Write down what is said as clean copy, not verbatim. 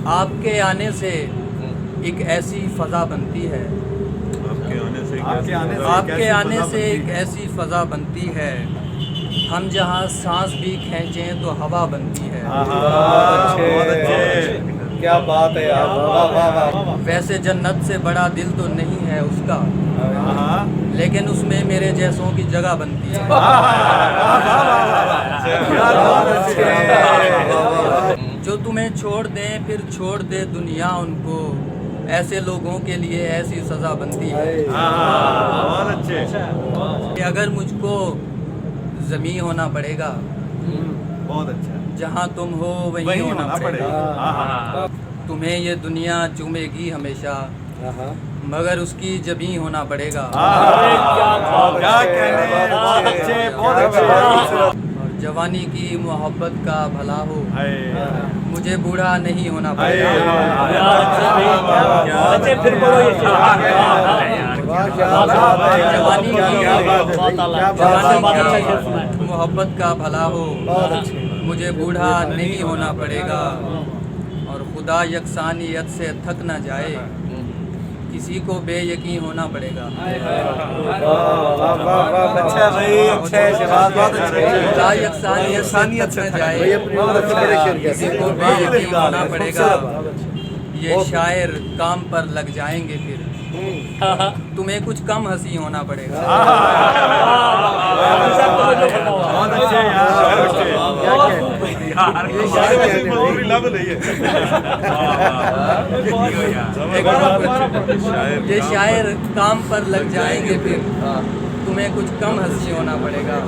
آپ کے آنے سے ایک ایسی فضا بنتی ہے، آپ کے آنے سے ایک ایسی فضا بنتی ہے، ہم جہاں سانس بھی کھینچیں تو ہوا بنتی ہے۔ کیا بات ہے یار، ویسے جنت سے بڑا دل تو نہیں ہے اس کا، لیکن اس میں میرے جیسوں کی جگہ بنتی ہے۔ جو تمہیں چھوڑ دیں پھر چھوڑ دے دنیا ان کو، ایسے لوگوں کے لیے ایسی سزا بنتی ہے۔ کہ اگر مجھ کو زمیں ہونا پڑے گا، بہت اچھا، جہاں تم ہو وہیں ہونا پڑے گا۔ تمہیں یہ دنیا چومے گی ہمیشہ، مگر اس کی جبیں ہونا پڑے گا۔ اور جوانی کی محبت کا بھلا ہو، مجھے بوڑھا نہیں ہونا پڑے گا۔ جوانی کی محبت کا بھلا ہو، مجھے بوڑھا نہیں ہونا پڑے گا۔ اور خدا یکسانیت سے تھک نہ جائے، کسی کو بے یقین ہونا پڑے گا۔ خدا یکسانیت سے تھک نہ جائے، کسی کو بے یقین ہونا پڑے گا۔ یہ شاعر کام پر لگ جائیں گے پھر، تمہیں کچھ کم ہنسی ہونا پڑے گا۔ یہ شاعر کام پر لگ جائیں گے پھر، تمہیں کچھ کم ہنسی ہونا پڑے گا۔